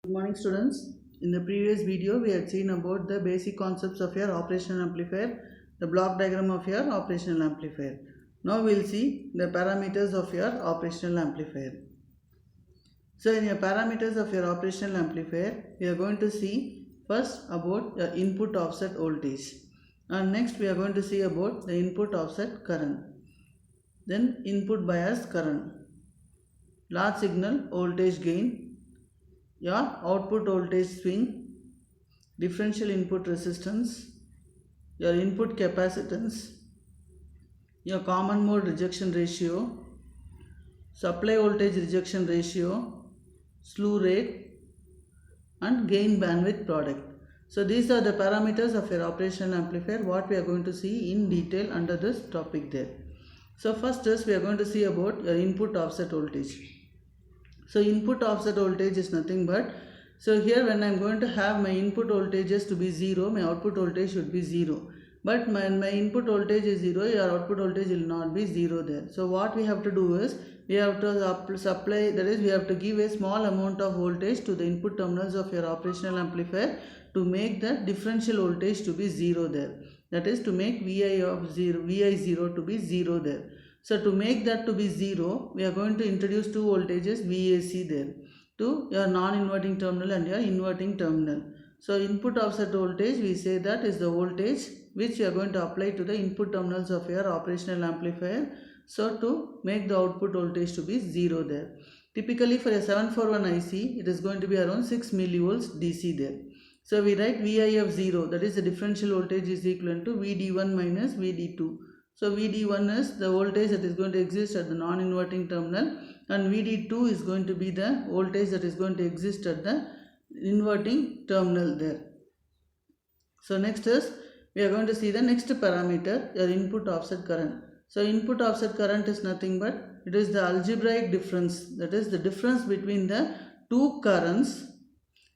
Good morning students. In the previous video we had seen about the basic concepts of your operational amplifier, the block diagram of your operational amplifier. Now we will see the parameters of your operational amplifier. So in your parameters of your operational amplifier, we are going to see first about the input offset voltage, and next we are going to see about the input offset current, then input bias current, large signal voltage gain, your output voltage swing, differential input resistance, your input capacitance, your common mode rejection ratio, supply voltage rejection ratio, slew rate, and gain bandwidth product. So these are the parameters of your operational amplifier, what we are going to see in detail under this topic there. So first is we are going to see about your input offset voltage. So input offset voltage is nothing but, so here when I am going to have my input voltages to be 0, my output voltage should be 0. But when my input voltage is 0, your output voltage will not be 0 there. So what we have to do is, we have to supply, that is we have to give a small amount of voltage to the input terminals of your operational amplifier to make the differential voltage to be 0 there. That is to make Vi0 to be 0 there. So to make that to be 0, we are going to introduce two voltages VAC there to your non-inverting terminal and your inverting terminal. So input offset voltage, we say that is the voltage which you are going to apply to the input terminals of your operational amplifier. So to make the output voltage to be 0 there. Typically for a 741 IC, it is going to be around 6 millivolts DC there. So we write Vi of 0, that is the differential voltage is equivalent to Vd1 minus Vd2. So Vd1 is the voltage that is going to exist at the non-inverting terminal, and Vd2 is going to be the voltage that is going to exist at the inverting terminal there. So next is, we are going to see the next parameter, your input offset current. So input offset current is nothing but, it is the algebraic difference, that is the difference between the two currents,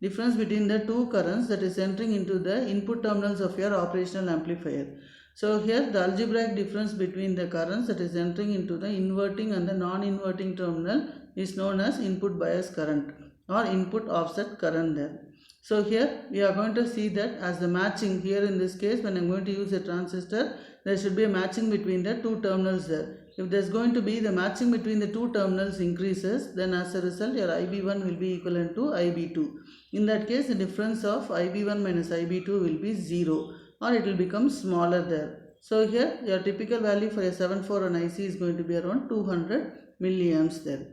that is entering into the input terminals of your operational amplifier. So here the algebraic difference between the currents that is entering into the inverting and the non-inverting terminal is known as input bias current or input offset current there. So here we are going to see that as the matching, here in this case when I am going to use a transistor, there should be a matching between the two terminals there. If there is going to be the matching between the two terminals increases, then as a result your IB1 will be equivalent to IB2. In that case the difference of IB1 minus IB2 will be 0. Or it will become smaller there. So here your typical value for a 741 IC is going to be around 200 milliamps there.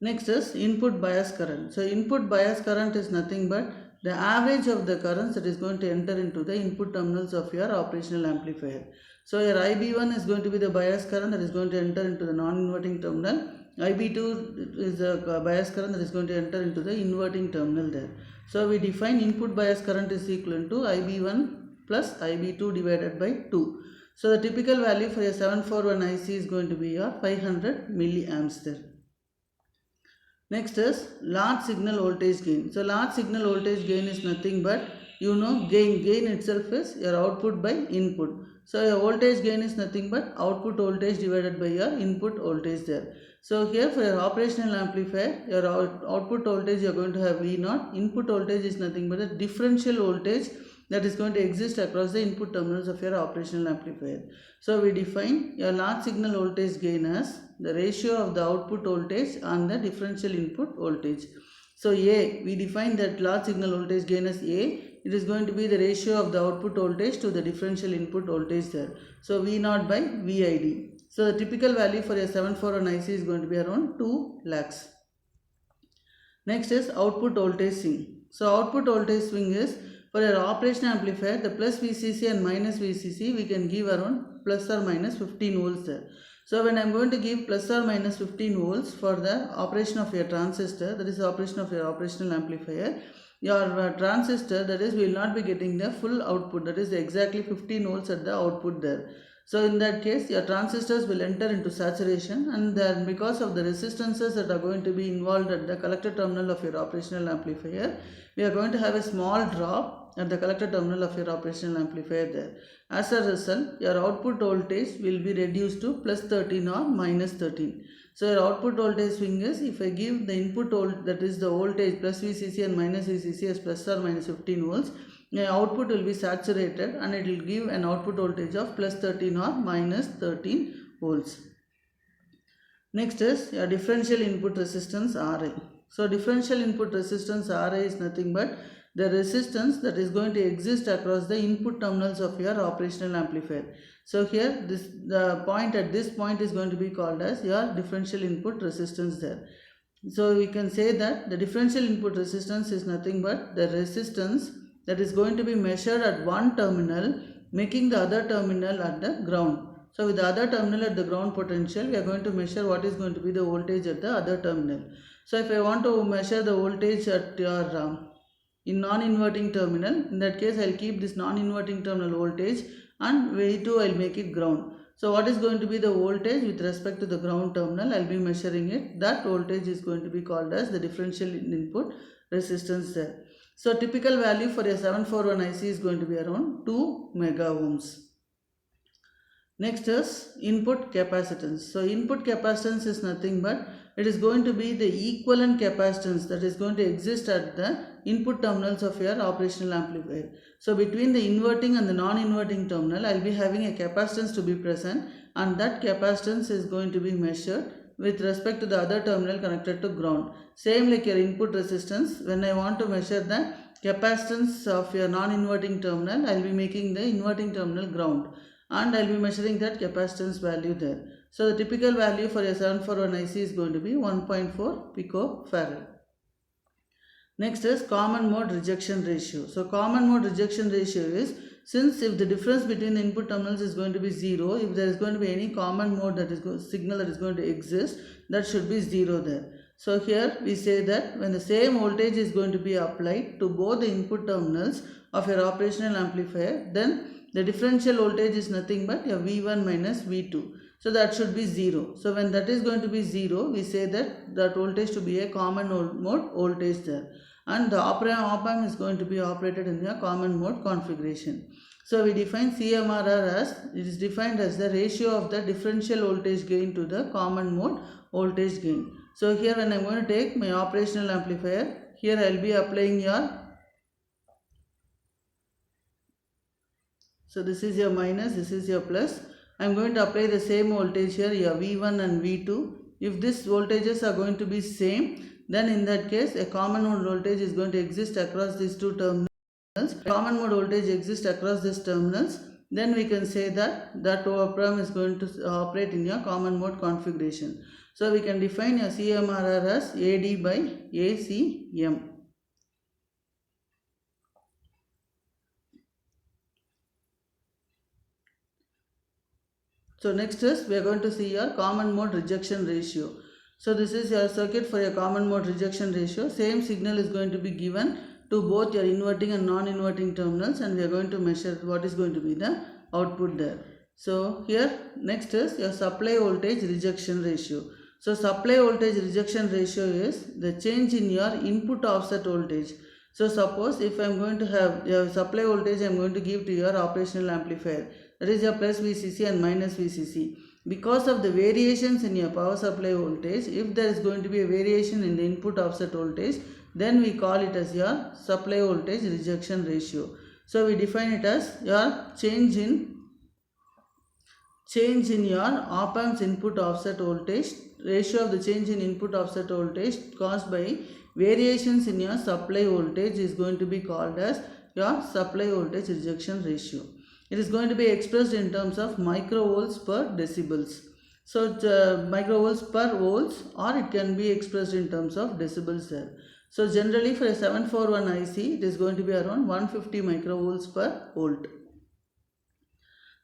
Next is input bias current. So input bias current is nothing but the average of the currents that is going to enter into the input terminals of your operational amplifier. So your IB1 is going to be the bias current that is going to enter into the non-inverting terminal. IB2 is the bias current that is going to enter into the inverting terminal there. So we define input bias current is equivalent to IB1 plus IB2 divided by 2. So the typical value for a 741 IC is going to be your 500 milliamps there. Next is large signal voltage gain. So large signal voltage gain is nothing but, gain itself is your output by input. So your voltage gain is nothing but output voltage divided by your input voltage there. So here for your operational amplifier, your output voltage you are going to have V0, input voltage is nothing but a differential voltage that is going to exist across the input terminals of your operational amplifier. So we define your large signal voltage gain as the ratio of the output voltage and the differential input voltage. So A, we define that large signal voltage gain as A. It is going to be the ratio of the output voltage to the differential input voltage there. So V0 by VID. So the typical value for a 741 IC is going to be around 2 lakhs. Next is output voltage swing. So output voltage swing is, for your operational amplifier, the plus VCC and minus VCC, we can give around plus or minus 15 volts there. So when I am going to give plus or minus 15 volts for the operation of your transistor, that is the operation of your operational amplifier, your transistor, that is, will not be getting the full output, that is exactly 15 volts at the output there. So in that case, your transistors will enter into saturation, and then because of the resistances that are going to be involved at the collector terminal of your operational amplifier, we are going to have a small drop at the collector terminal of your operational amplifier there. As a result, your output voltage will be reduced to plus 13 or minus 13. So your output voltage swing is, if I give the input volt, that is the voltage plus VCC and minus VCC as plus or minus 15 volts, the output will be saturated and it will give an output voltage of plus 13 or minus 13 volts. Next is your differential input resistance Ri. So differential input resistance Ri is nothing but the resistance that is going to exist across the input terminals of your operational amplifier. So here the point at this point is going to be called as your differential input resistance there. So we can say that the differential input resistance is nothing but the resistance that is going to be measured at one terminal, making the other terminal at the ground. So with the other terminal at the ground potential, we are going to measure what is going to be the voltage at the other terminal. So if I want to measure the voltage at your in non-inverting terminal, in that case I will keep this non-inverting terminal voltage and V2 I will make it ground. So what is going to be the voltage with respect to the ground terminal, I will be measuring it. That voltage is going to be called as the differential input resistance there. So typical value for a 741 IC is going to be around 2 mega ohms. Next is input capacitance. So input capacitance is nothing but it is going to be the equivalent capacitance that is going to exist at the input terminals of your operational amplifier. So between the inverting and the non-inverting terminal, I will be having a capacitance to be present, and that capacitance is going to be measured with respect to the other terminal connected to ground. Same like your input resistance, when I want to measure the capacitance of your non-inverting terminal, I will be making the inverting terminal ground and I will be measuring that capacitance value there. So the typical value for a 741 IC is going to be 1.4 picofarad. Next is common mode rejection ratio. So common mode rejection ratio is, since if the difference between the input terminals is going to be 0, if there is going to be any common mode that is signal that is going to exist, that should be 0 there. So here we say that when the same voltage is going to be applied to both the input terminals of your operational amplifier, then the differential voltage is nothing but your V1 minus V2. So that should be 0. So when that is going to be 0, we say that voltage to be a common mode voltage there. And the op-amp is going to be operated in a common mode configuration. So we define CMRR as, it is defined as the ratio of the differential voltage gain to the common mode voltage gain. So here when I am going to take my operational amplifier, here I will be applying your, so this is your minus, this is your plus. I am going to apply the same voltage here, your V1 and V2. If these voltages are going to be same, then in that case a common mode voltage is going to exist across these two terminals. Common mode voltage exists across these terminals, then we can say that op-amp is going to operate in your common mode configuration. So we can define your CMRR as AD by ACM. So next is we are going to see your common mode rejection ratio. So this is your circuit for your common mode rejection ratio. Same signal is going to be given to both your inverting and non-inverting terminals, and we are going to measure what is going to be the output there. So here next is your supply voltage rejection ratio. So supply voltage rejection ratio is the change in your input offset voltage. So suppose if I am going to have your supply voltage, I am going to give to your operational amplifier, that is your plus VCC and minus VCC. Because of the variations in your power supply voltage, if there is going to be a variation in the input offset voltage, then we call it as your supply voltage rejection ratio. So we define it as your change in your op-amp's input offset voltage, ratio of the change in input offset voltage caused by variations in your supply voltage is going to be called as your supply voltage rejection ratio. It is going to be expressed in terms of microvolts per decibels. So microvolts per volts, or it can be expressed in terms of decibels there. So generally for a 741 IC, it is going to be around 150 microvolts per volt.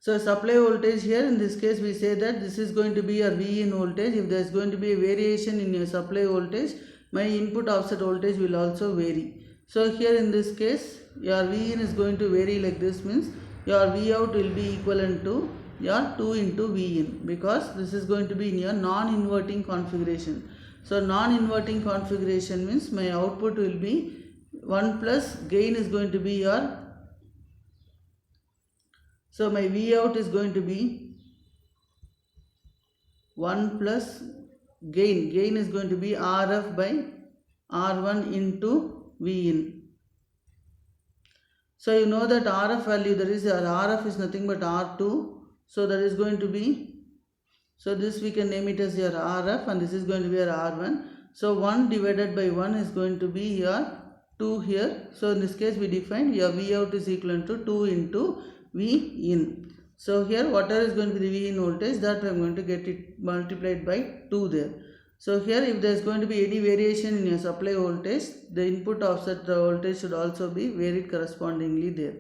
So supply voltage here, in this case we say that this is going to be your V in voltage. If there is going to be a variation in your supply voltage, my input offset voltage will also vary. So here in this case, your V in is going to vary like this, means your V out will be equivalent to your 2 into V in, because this is going to be in your non-inverting configuration. So non-inverting configuration means my output will be 1 plus gain is going to be your, so my V out is going to be 1 plus gain is going to be RF by R1 into V in. So you know that RF value, that is RF is nothing but R2. So that is going to be, so this we can name it as your RF, and this is going to be your R1. So 1 divided by 1 is going to be your 2 here. So in this case we define your V out is equivalent to 2 into V in. So here whatever is going to be the V in voltage, that I am going to get it multiplied by 2 there. So here if there is going to be any variation in your supply voltage, the input offset voltage should also be varied correspondingly there.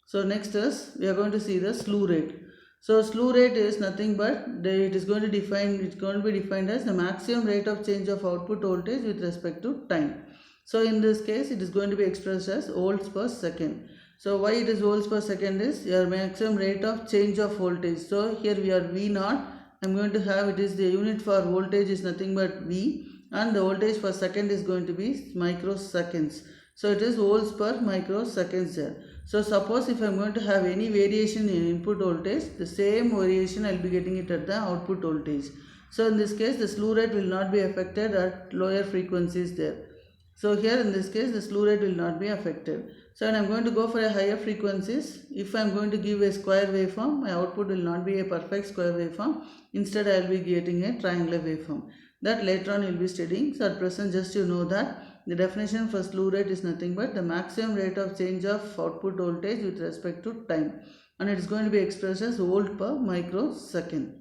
So next is we are going to see the slew rate. So slew rate is nothing but it is going to be defined as the maximum rate of change of output voltage with respect to time. So in this case it is going to be expressed as volts per second. So why it is volts per second is your maximum rate of change of voltage. So here we are V naught. I am going to have, it is the unit for voltage is nothing but V, and the voltage per second is going to be microseconds. So it is volts per microseconds there. So suppose if I am going to have any variation in input voltage, the same variation I will be getting it at the output voltage. So in this case the slew rate will not be affected at lower frequencies there. So here in this case the slew rate will not be affected. So when I am going to go for a higher frequencies, if I am going to give a square waveform, my output will not be a perfect square waveform. Instead I will be getting a triangular waveform. That later on you will be studying. So at present just you know that the definition for slew rate is nothing but the maximum rate of change of output voltage with respect to time, and it is going to be expressed as volt per microsecond.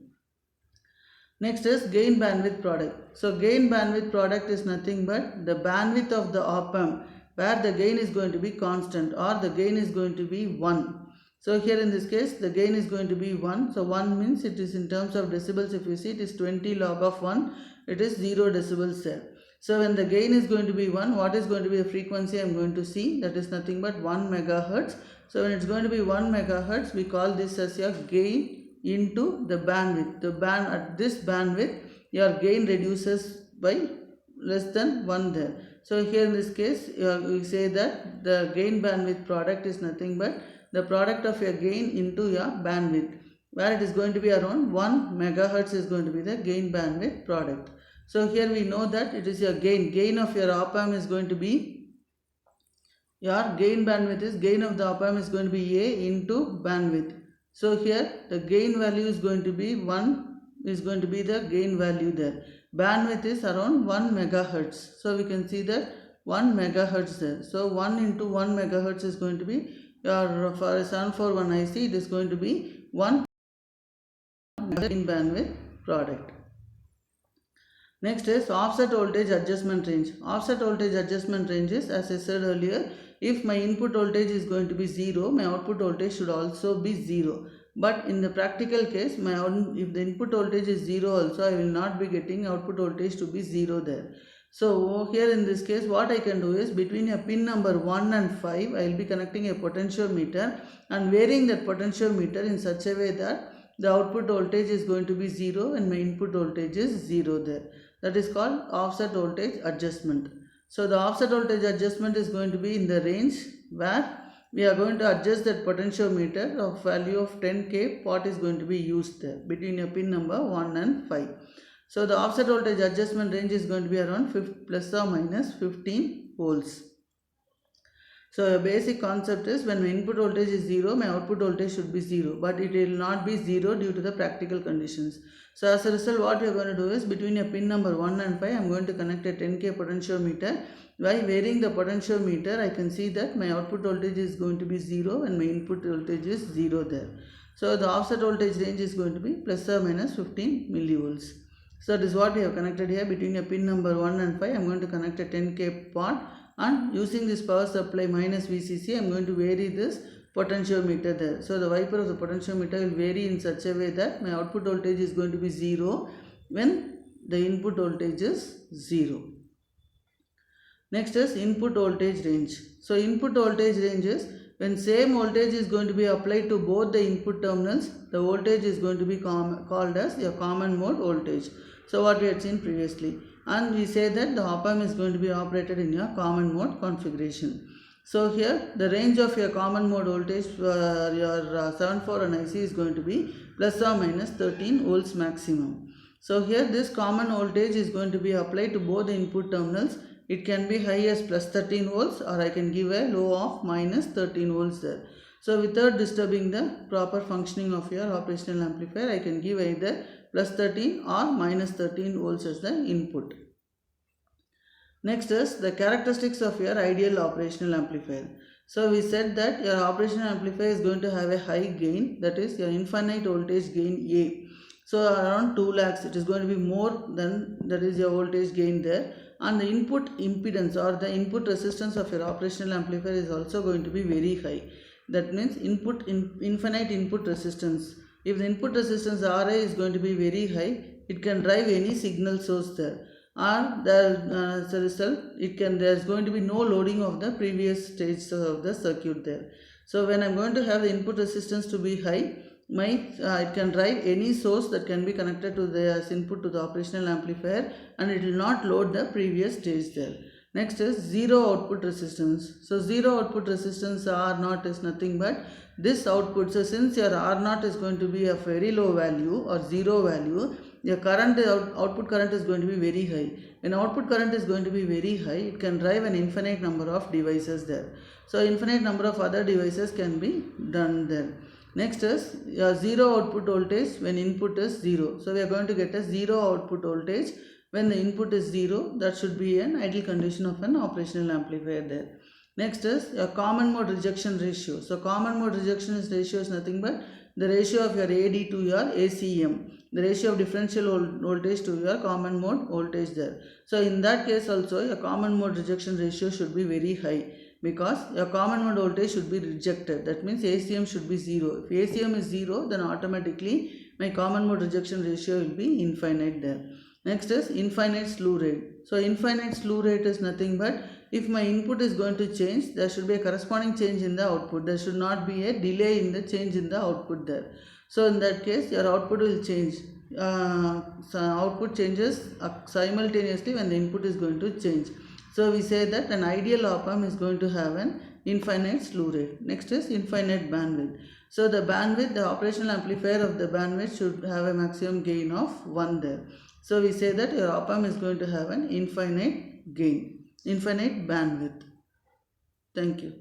Next is gain bandwidth product. So gain bandwidth product is nothing but the bandwidth of the op-amp where the gain is going to be constant, or the gain is going to be 1. So here in this case the gain is going to be 1. So 1 means it is in terms of decibels, if you see it is 20 log of 1, it is 0 decibels there. So when the gain is going to be 1, what is going to be the frequency I am going to see? That is nothing but 1 megahertz. So when it is going to be 1 megahertz, we call this as your gain into the bandwidth. At this bandwidth your gain reduces by less than 1 there. So here in this case we say that the gain bandwidth product is nothing but the product of your gain into your bandwidth, where it is going to be around 1 megahertz is going to be the gain bandwidth product. So here we know that it is your gain of your op-amp is going to be, your gain bandwidth is, gain of the op-amp is going to be A into bandwidth. So here the gain value is going to be 1, is going to be the gain value there. Bandwidth is around 1 megahertz. So we can see that 1 megahertz there. So 1 into 1 megahertz is going to be your, for a 741 IC it is going to be 1 gain bandwidth product. Next is offset voltage adjustment range. Offset voltage adjustment range is, as I said earlier, if my input voltage is going to be 0, my output voltage should also be 0. But in the practical case, if the input voltage is 0 also, I will not be getting output voltage to be 0 there. So here in this case what I can do is, between a pin number 1 and 5, I will be connecting a potentiometer and varying that potentiometer in such a way that the output voltage is going to be 0 and my input voltage is 0 there. That is called offset voltage adjustment. So the offset voltage adjustment is going to be in the range where we are going to adjust that potentiometer of value of 10k watt is going to be used there between your pin number 1 and 5. So the offset voltage adjustment range is going to be around plus or minus 15 volts. So the basic concept is, when my input voltage is 0, my output voltage should be 0, but it will not be 0 due to the practical conditions. So as a result what we are going to do is, between a pin number 1 and 5, I am going to connect a 10k potentiometer. By varying the potentiometer, I can see that my output voltage is going to be 0 and my input voltage is 0 there. So the offset voltage range is going to be plus or minus 15 millivolts. So this is what we have connected here. Between a pin number 1 and 5, I am going to connect a 10k pot, and using this power supply minus VCC, I am going to vary this potentiometer there. So the wiper of the potentiometer will vary in such a way that my output voltage is going to be 0 when the input voltage is 0. Next is input voltage range. So input voltage range is when same voltage is going to be applied to both the input terminals, the voltage is going to be called as your common mode voltage. So what we had seen previously, and we say that the op-amp is going to be operated in your common mode configuration. So here the range of your common mode voltage for your 741 IC is going to be plus or minus 13 volts maximum. So here this common voltage is going to be applied to both the input terminals. It can be high as plus 13 volts, or I can give a low of minus 13 volts there. So without disturbing the proper functioning of your operational amplifier, I can give either plus 13 or minus 13 volts as the input. Next is the characteristics of your ideal operational amplifier. So we said that your operational amplifier is going to have a high gain, that is your infinite voltage gain A. So around 2 lakhs, it is going to be more than that is your voltage gain there. And the input impedance or the input resistance of your operational amplifier is also going to be very high. That means infinite input resistance. If the input resistance Ra is going to be very high, it can drive any signal source there. Or as a result, there is going to be no loading of the previous stage of the circuit there. So when I am going to have the input resistance to be high, it can drive any source that can be connected to the input to the operational amplifier, and it will not load the previous stage there. Next is zero output resistance. So zero output resistance R0 is nothing but this output. So since your R0 is going to be a very low value or zero value, your output current is going to be very high. When output current is going to be very high, it can drive an infinite number of devices there. So infinite number of other devices can be done there. Next is your zero output voltage when input is 0. So we are going to get a zero output voltage when the input is 0. That should be an ideal condition of an operational amplifier there. Next is your common mode rejection ratio. So common mode rejection ratio is nothing but the ratio of your AD to your ACM. The ratio of differential voltage to your common mode voltage there. So in that case also your common mode rejection ratio should be very high, because your common mode voltage should be rejected. That means ACM should be 0. If ACM is 0, then automatically my common mode rejection ratio will be infinite there. Next is infinite slew rate. So infinite slew rate is nothing but if my input is going to change, there should be a corresponding change in the output. There should not be a delay in the change in the output there. So in that case your output will change. So output changes simultaneously when the input is going to change. So we say that an ideal op-amp is going to have an infinite slew rate. Next is infinite bandwidth. So the bandwidth, the operational amplifier of the bandwidth should have a maximum gain of 1 there. So we say that your op-amp is going to have an infinite gain, infinite bandwidth. Thank you.